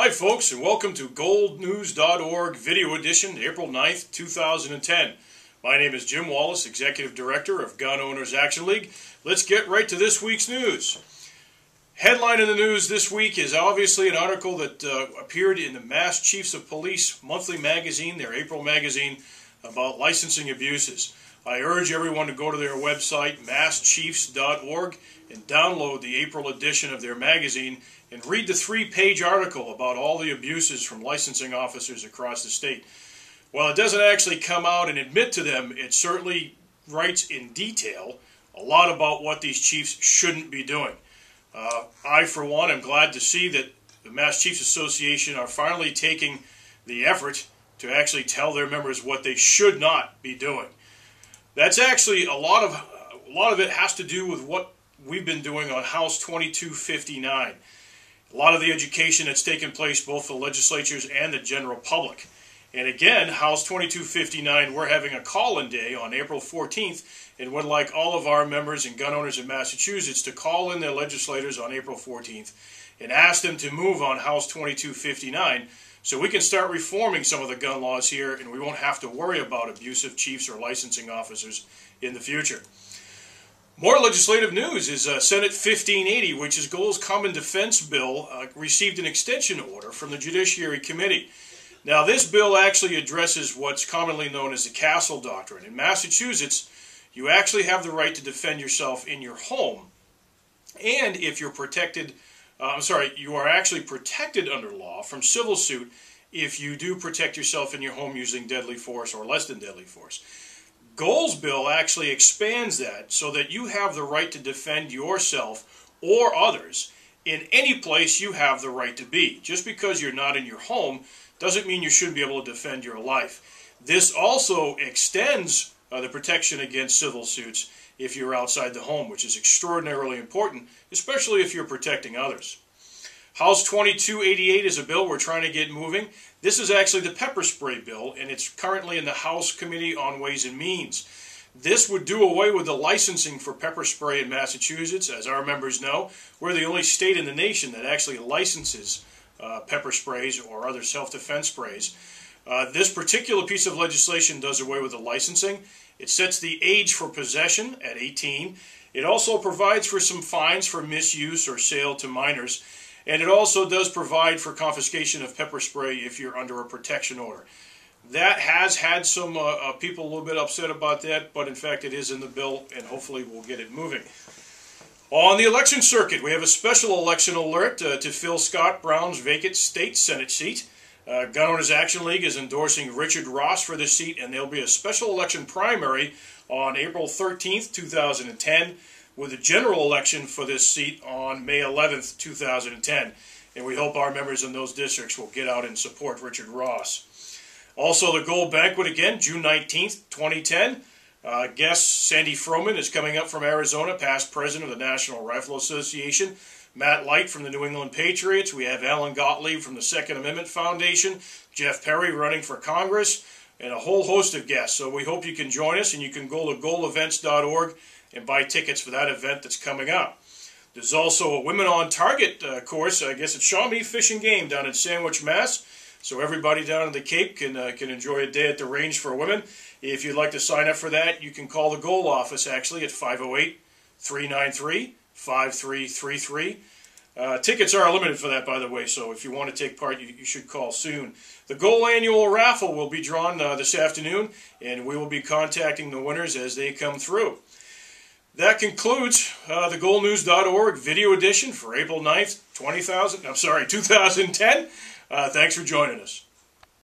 Hi folks, and welcome to goldnews.org video edition, April 9th, 2010. My name is Jim Wallace, Executive Director of Gun Owners Action League. Let's get right to this week's news. Headline in the news this week is obviously an article that appeared in the Mass Chiefs of Police monthly magazine, their April magazine, about licensing abuses. I urge everyone to go to their website, masschiefs.org, and download the April edition of their magazine and read the 3-page article about all the abuses from licensing officers across the state. While it doesn't actually come out and admit to them, it certainly writes in detail a lot about what these chiefs shouldn't be doing. I, for one, am glad to see that the Mass Chiefs Association are finally taking the effort to actually tell their members what they should not be doing. That's actually a lot of it has to do with what we've been doing on House 2259. A lot of the education that's taken place, both the legislatures and the general public. And again, House 2259, we're having a call-in day on April 14th, and would like all of our members and gun owners in Massachusetts to call in their legislators on April 14th and ask them to move on House 2259 so we can start reforming some of the gun laws here, and we won't have to worry about abusive chiefs or licensing officers in the future. More legislative news is Senate 1580, which is Goal's Common Defense Bill, received an extension order from the Judiciary Committee. Now, this bill actually addresses what's commonly known as the Castle Doctrine. In Massachusetts, you actually have the right to defend yourself in your home, and if you're protected, you are actually protected under law from civil suit if you do protect yourself in your home using deadly force or less than deadly force. Goal's bill actually expands that so that you have the right to defend yourself or others in any place you have the right to be. Just because you're not in your home doesn't mean you shouldn't be able to defend your life. This also extends the protection against civil suits if you're outside the home, which is extraordinarily important, especially if you're protecting others. House 2288 is a bill we're trying to get moving. This is actually the pepper spray bill, and it's currently in the House Committee on Ways and Means. This would do away with the licensing for pepper spray in Massachusetts. As our members know, we're the only state in the nation that actually licenses pepper sprays or other self-defense sprays. This particular piece of legislation does away with the licensing. It sets the age for possession at 18. It also provides for some fines for misuse or sale to minors. And it also does provide for confiscation of pepper spray if you're under a protection order. That has had some people a little bit upset about that, but in fact it is in the bill, and hopefully we'll get it moving. On the election circuit, we have a special election alert to fill Scott Brown's vacant state Senate seat. Gun Owners Action League is endorsing Richard Ross for this seat, and there will be a special election primary on April 13th, 2010, with a general election for this seat on May 11th, 2010. And we hope our members in those districts will get out and support Richard Ross. Also, the Gold Banquet again, June 19th, 2010. Guest Sandy Froman is coming up from Arizona, past president of the National Rifle Association. Matt Light from the New England Patriots. We have Alan Gottlieb from the Second Amendment Foundation. Jeff Perry running for Congress. And a whole host of guests. So we hope you can join us, and you can go to goalevents.org and buy tickets for that event that's coming up. There's also a Women on Target course. I guess it's Shawnee Fish and Game down in Sandwich, Mass. So everybody down in the Cape can enjoy a day at the range for women. If you'd like to sign up for that, you can call the Goal office actually at 508-393-5333. Tickets are limited for that, by the way, so if you want to take part, you should call soon. The Goal annual raffle will be drawn this afternoon, and we will be contacting the winners as they come through. That concludes the goalnews.org video edition for April 9th, 2010. Thanks for joining us.